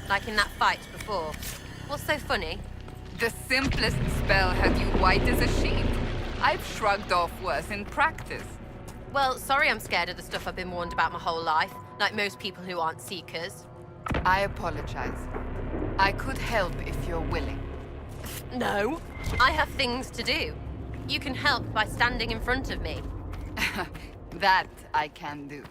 Like in that fight before. What's so funny? The simplest spell had you white as a sheet. I've shrugged off worse in practice. Well, sorry I'm scared of the stuff I've been warned about my whole life, like most people who aren't Seekers. I apologize. I could help if you're willing. No, I have things to do. You can help by standing in front of me. That I can do.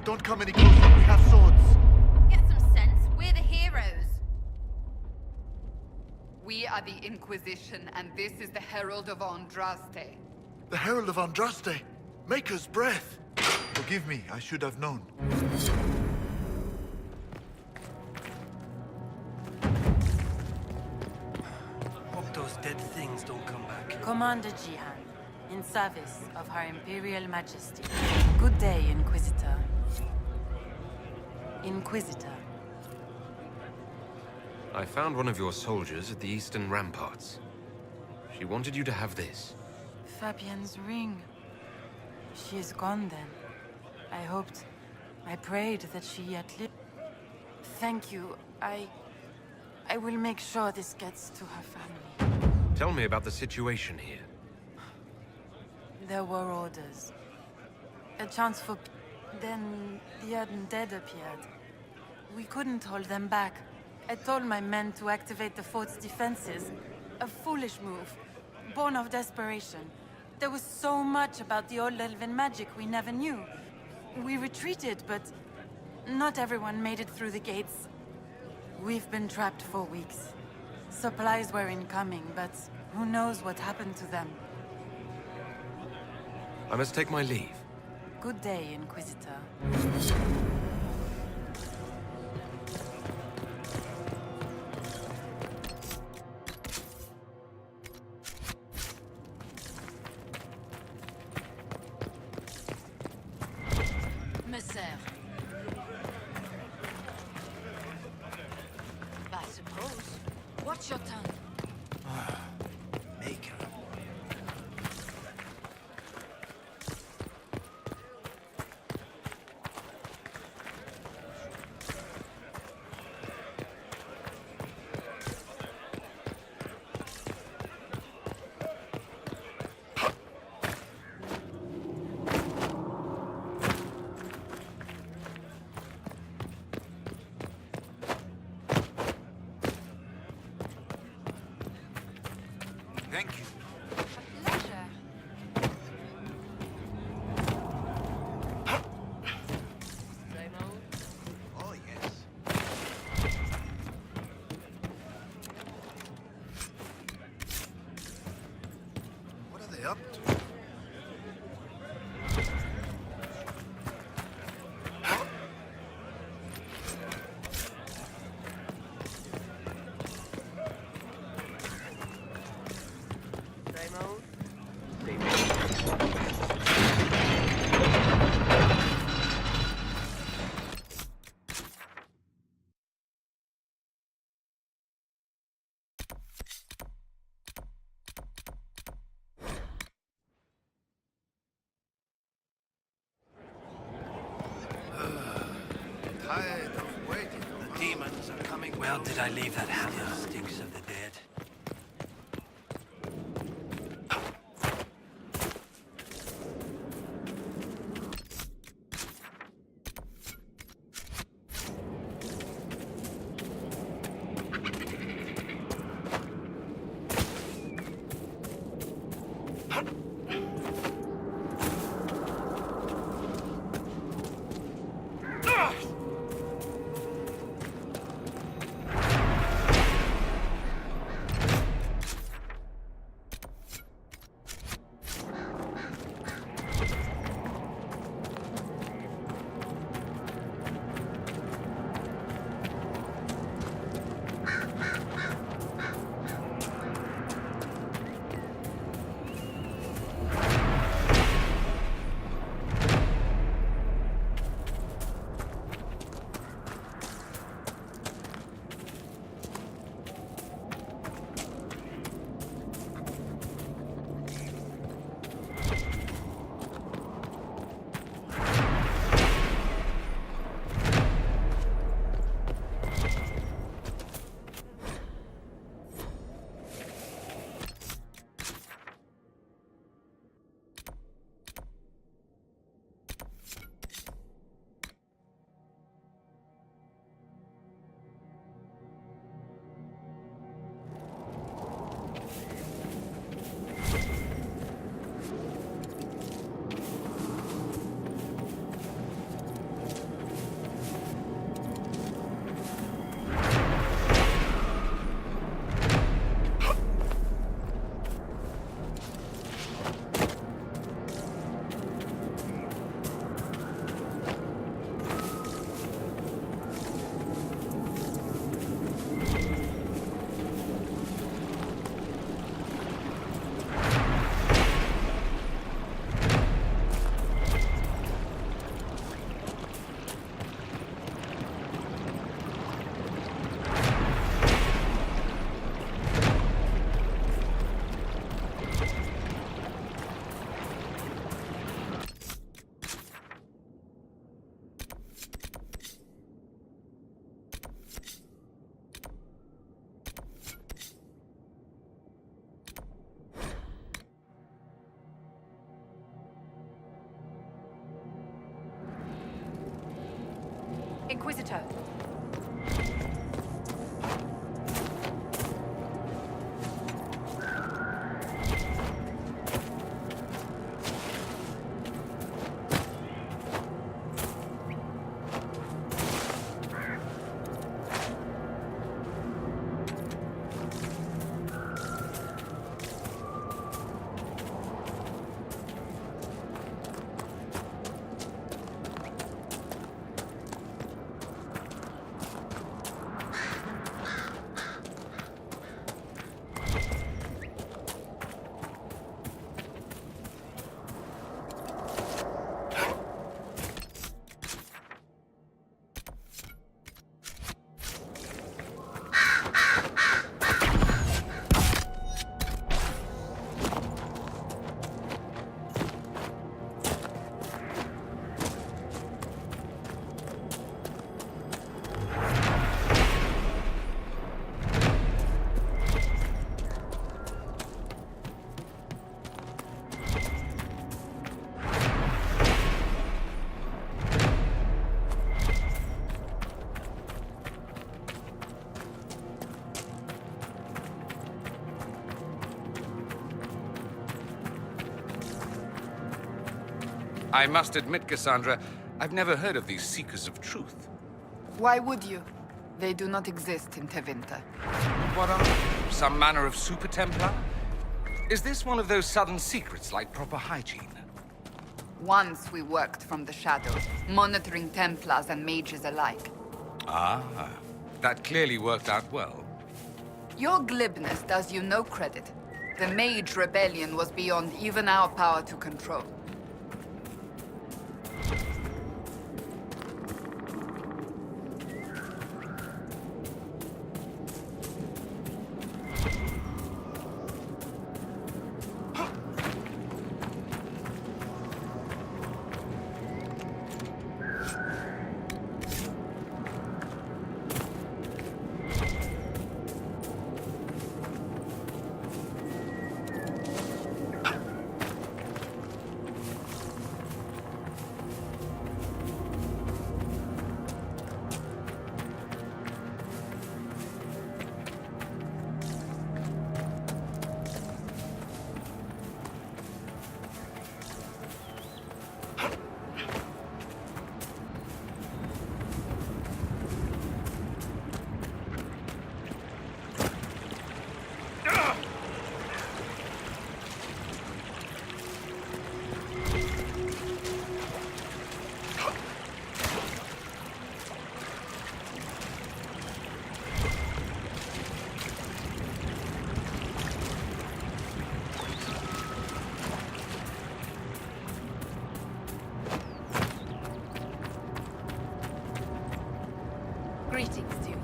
Don't come any closer. We have swords. Get some sense. We're the heroes. We are the Inquisition, and this is the Herald of Andraste. The Herald of Andraste. Maker's breath. Forgive me. I should have known. Hope those dead things don't come back. Commander Jihan, in service of Her Imperial Majesty. Good day, Inquisitor. Inquisitor. I found one of your soldiers at the eastern ramparts. She wanted you to have this. Fabienne's ring. She is gone then. I prayed that she yet lived. Thank you. I will make sure this gets to her family. Tell me about the situation here. There were orders. A chance for... Then the undead appeared. We couldn't hold them back. I told my men to activate the fort's defenses. A foolish move, born of desperation. There was so much about the old elven magic we never knew. We retreated, but not everyone made it through the gates. We've been trapped for weeks. Supplies were incoming, but who knows what happened to them. I must take my leave. Good day, Inquisitor. Messer. I suppose. Watch your tongue. Maker. Thank you. Pleasure. Oh, yes. What are they up to? Tired of waiting. The demons are coming. Well, did I leave that hammer? Stinks of the dead. Inquisitor. I must admit, Cassandra, I've never heard of these Seekers of Truth. Why would you? They do not exist in Tevinter. What are they? Some manner of Super Templar? Is this one of those southern secrets like proper hygiene? Once we worked from the shadows, monitoring Templars and mages alike. Ah, that clearly worked out well. Your glibness does you no credit. The Mage Rebellion was beyond even our power to control. Greetings to you.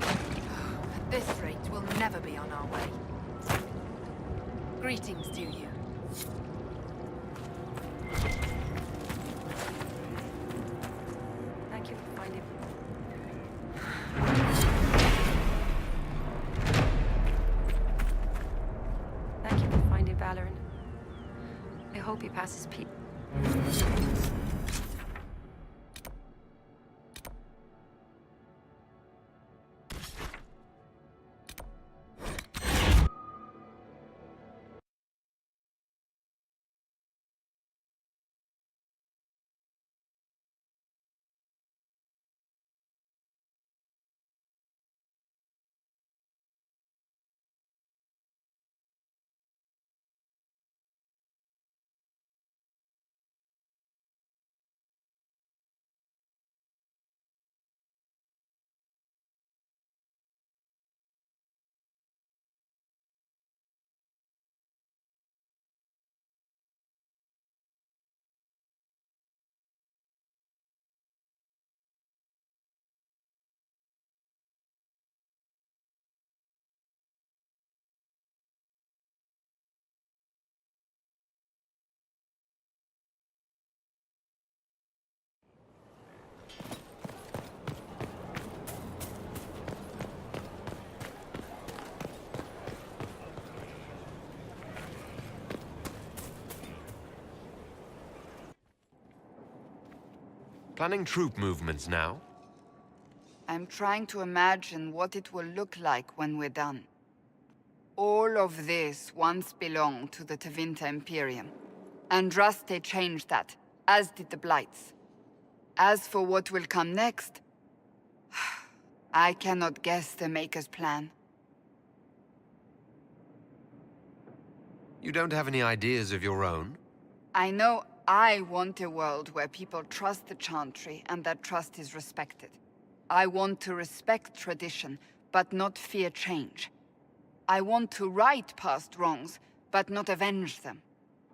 At this rate, we'll never be on our way. Greetings to you. Thank you for finding. Thank you for finding Valoran. I hope he passes peace. Planning troop movements now? I'm trying to imagine what it will look like when we're done. All of this once belonged to the Tevinter Imperium. Andraste changed that, as did the Blights. As for what will come next, I cannot guess the Maker's plan. You don't have any ideas of your own? I know I want a world where people trust the Chantry and that trust is respected. I want to respect tradition, but not fear change. I want to right past wrongs, but not avenge them.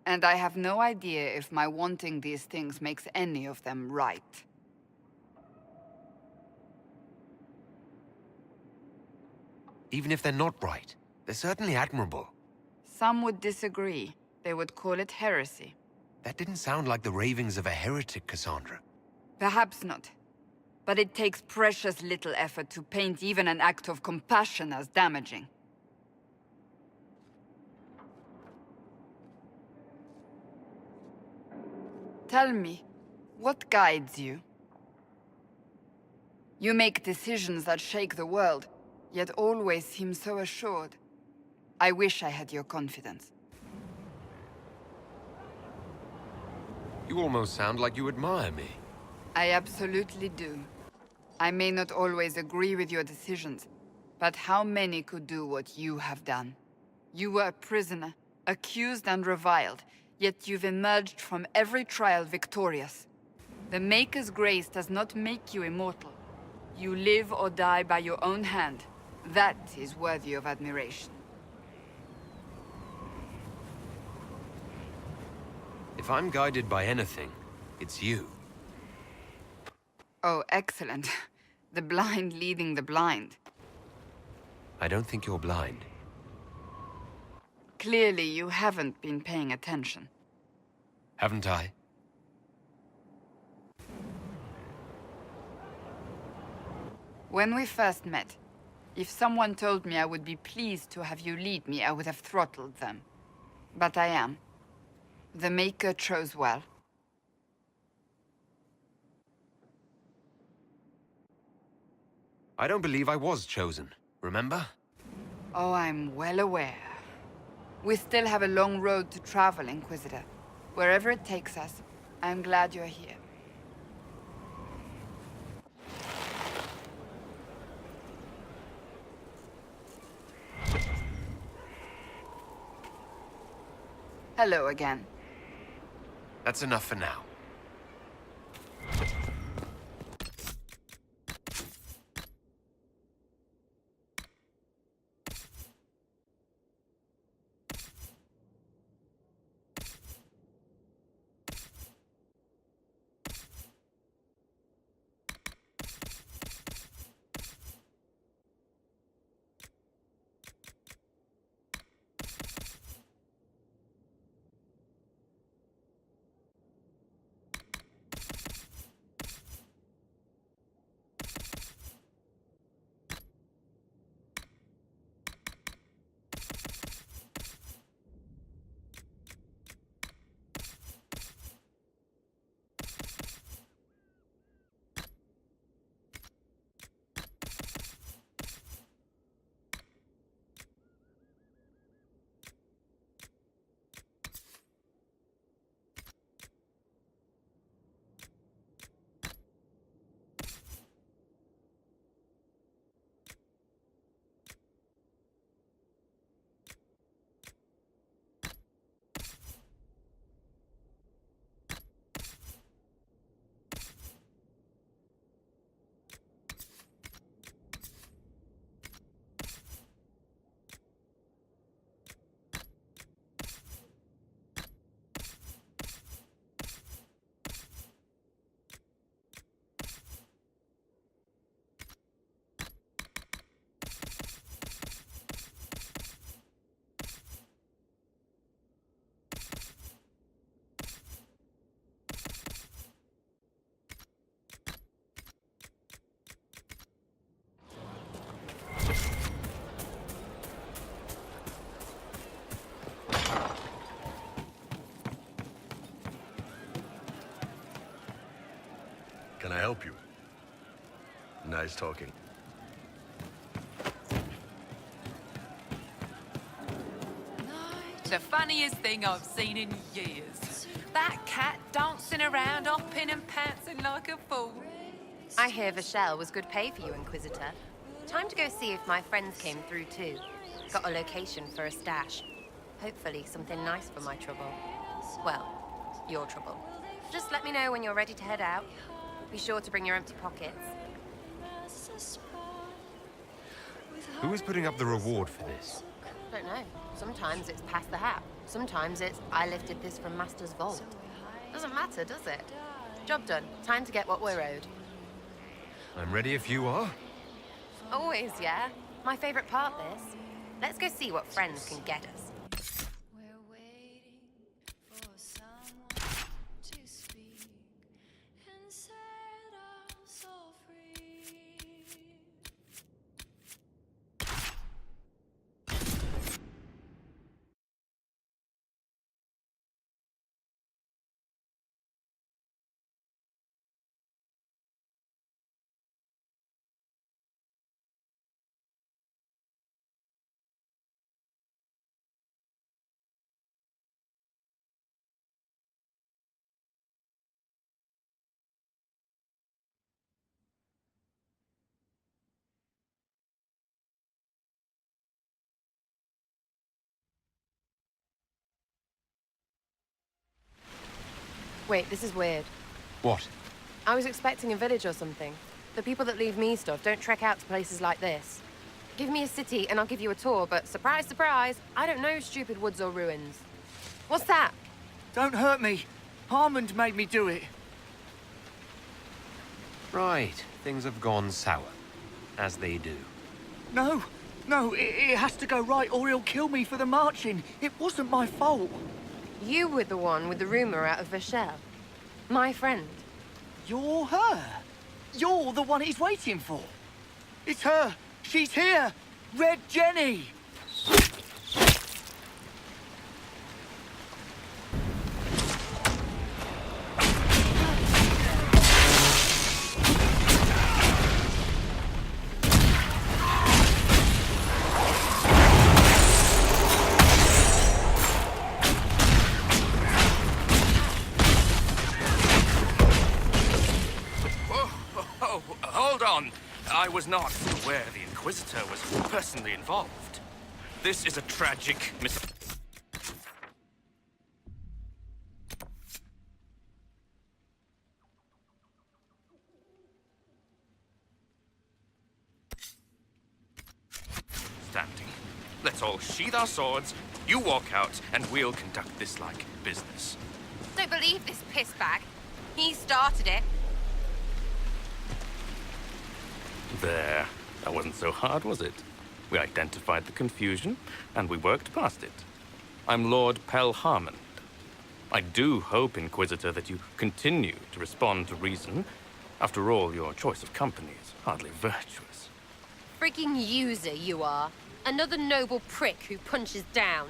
And I have no idea if my wanting these things makes any of them right. Even if they're not right, they're certainly admirable. Some would disagree. They would call it heresy. That didn't sound like the ravings of a heretic, Cassandra. Perhaps not. But it takes precious little effort to paint even an act of compassion as damaging. Tell me, what guides you? You make decisions that shake the world, yet always seem so assured. I wish I had your confidence. You almost sound like you admire me. I absolutely do. I may not always agree with your decisions, but how many could do what you have done? You were a prisoner, accused and reviled, yet you've emerged from every trial victorious. The Maker's grace does not make you immortal. You live or die by your own hand. That is worthy of admiration. If I'm guided by anything, it's you. Oh, excellent. The blind leading the blind. I don't think you're blind. Clearly, you haven't been paying attention. Haven't I? When we first met, if someone told me I would be pleased to have you lead me, I would have throttled them. But I am. The Maker chose well. I don't believe I was chosen, remember? Oh, I'm well aware. We still have a long road to travel, Inquisitor. Wherever it takes us, I'm glad you're here. Hello again. That's enough for now. help you. Nice talking. The funniest thing I've seen in years. That cat dancing around, hopping and pouncing like a fool. I hear Vachelle was good pay for you, Inquisitor. Time to go see if my friends came through too. Got a location for a stash. Hopefully something nice for my trouble. Well, your trouble. Just let me know when you're ready to head out. Be sure to bring your empty pockets. Who is putting up the reward for this? Don't know. Sometimes it's past the hat. Sometimes it's I lifted this from Master's vault. Doesn't matter, does it? Job done. Time to get what we're owed. I'm ready if you are. Always, yeah. My favorite part, this. Let's go see what friends can get us. We're waiting for someone to speak and set us all free. Wait, this is weird. What? I was expecting a village or something. The people that leave me stuff don't trek out to places like this. Give me a city and I'll give you a tour, but surprise, surprise, I don't know stupid woods or ruins. What's that? Don't hurt me. Harmond made me do it. Right, things have gone sour. As they do. No, it has to go right or he'll kill me for the marching. It wasn't my fault. You were the one with the rumor out of Vachelle. My friend. You're her. You're the one he's waiting for. It's her. She's here. Red Jenny. Hold on. I was not aware the Inquisitor was personally involved. This is a tragic misunderstanding. Let's all sheath our swords, you walk out, and we'll conduct this like business. Don't believe this pissbag. He started it. There. That wasn't so hard, was it? We identified the confusion, and we worked past it. I'm Lord Pelharmond. I do hope, Inquisitor, that you continue to respond to reason. After all, your choice of company is hardly virtuous. Freaking user you are. Another noble prick who punches down.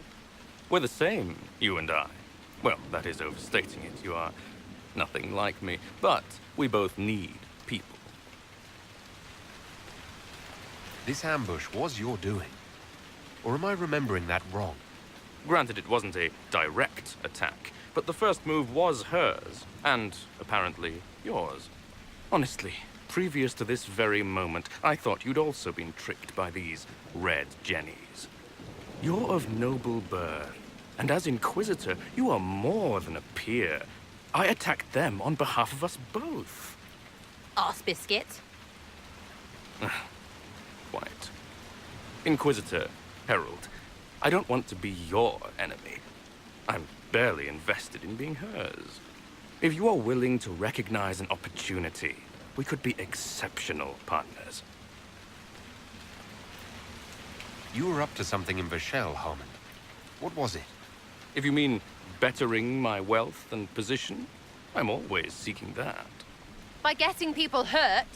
We're the same, you and I. Well, that is overstating it. You are nothing like me. But we both need people. This ambush was your doing. Or am I remembering that wrong? Granted, it wasn't a direct attack, but the first move was hers, and apparently yours. Honestly, previous to this very moment, I thought you'd also been tricked by these Red Jennies. You're of noble birth, and as Inquisitor, you are more than a peer. I attacked them on behalf of us both. Arse biscuit. Quite. Inquisitor, Herald, I don't want to be your enemy. I'm barely invested in being hers. If you are willing to recognize an opportunity, we could be exceptional partners. You were up to something in Vachelle, Harmond. What was it? If you mean bettering my wealth and position, I'm always seeking that. By getting people hurt.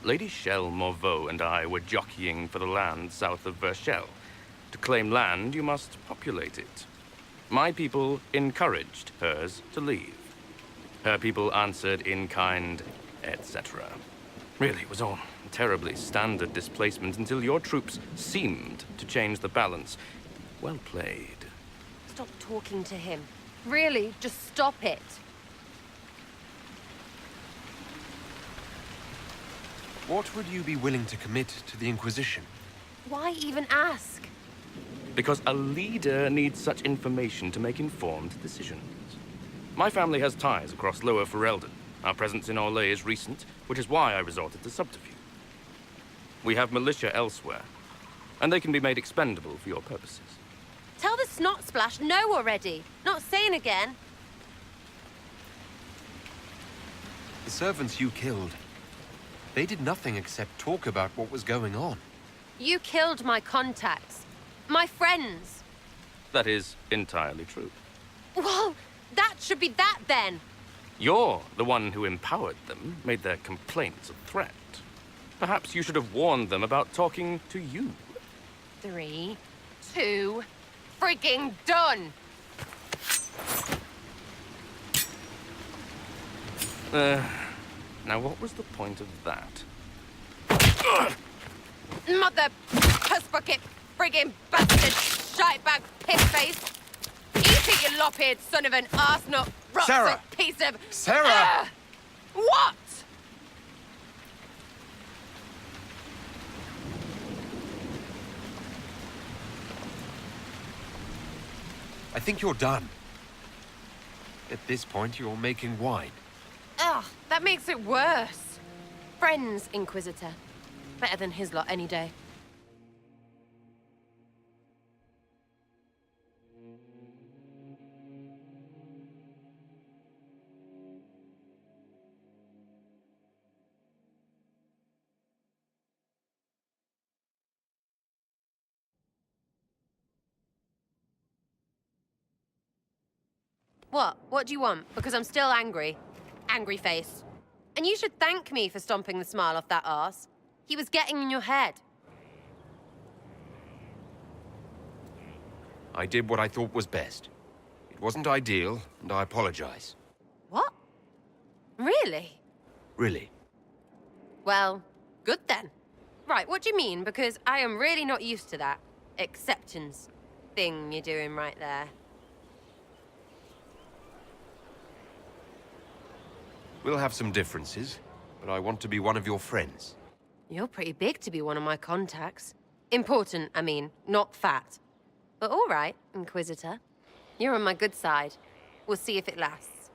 Lady Shell Morveau and I were jockeying for the land south of Vachelle. To claim land, you must populate it. My people encouraged hers to leave. Her people answered in kind, etc. Really, it was all terribly standard displacement until your troops seemed to change the balance. Well played. Stop talking to him. Really, just stop it. What would you be willing to commit to the Inquisition? Why even ask? Because a leader needs such information to make informed decisions. My family has ties across Lower Ferelden. Our presence in Orlais is recent, which is why I resorted to subterfuge. We have militia elsewhere, and they can be made expendable for your purposes. Tell the snot splash no already. Not saying again. The servants you killed, they did nothing except talk about what was going on. You killed my contacts. My friends. That is entirely true. Well, that should be that then. You're the one who empowered them, made their complaints a threat. Perhaps you should have warned them about talking to you. 3, 2, frigging done! Now what was the point of that? Mother puss bucket, frigging bastard, shitebag, piss-face. Eat it, you lop-eared son of an arsenal, Sarah! piece of... Sarah! What? I think you're done. At this point, you're making wine. Ugh, that makes it worse. Friends, Inquisitor. Better than his lot any day. What? What do you want? Because I'm still angry. Angry face. And you should thank me for stomping the smile off that arse. He was getting in your head. I did what I thought was best. It wasn't ideal, and I apologize. What? Really? Really. Well, good then. Right, what do you mean? Because I am really not used to that acceptance thing you're doing right there. We'll have some differences, but I want to be one of your friends. You're pretty big to be one of my contacts. Important, I mean, not fat. But all right, Inquisitor. You're on my good side. We'll see if it lasts.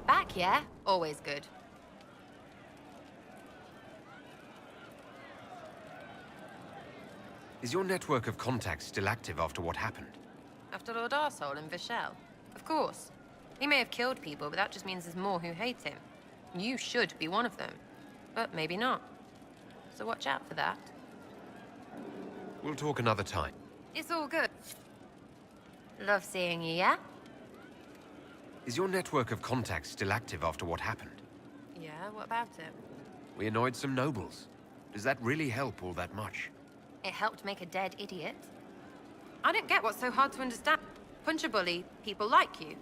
Back, yeah? Always good. Is your network of contacts still active after what happened? After Lord Arsehole and Vishal? Of course. He may have killed people, but that just means there's more who hate him. You should be one of them. But maybe not. So watch out for that. We'll talk another time. It's all good. Love seeing you, yeah? Is your network of contacts still active after what happened? Yeah, what about it? We annoyed some nobles. Does that really help all that much? It helped make a dead idiot. I don't get what's so hard to understand. Punch a bully, people like you.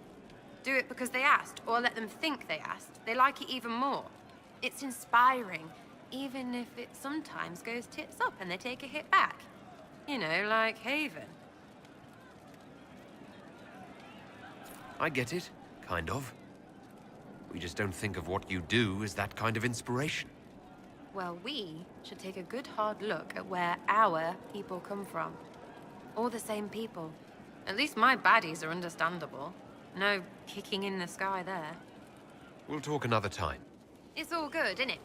Do it because they asked, or let them think they asked. They like it even more. It's inspiring, even if it sometimes goes tits up and they take a hit back. You know, like Haven. I get it, kind of. We just don't think of what you do as that kind of inspiration. Well, we should take a good hard look at where our people come from. All the same people. At least my baddies are understandable. No kicking in the sky there. We'll talk another time. It's all good, innit?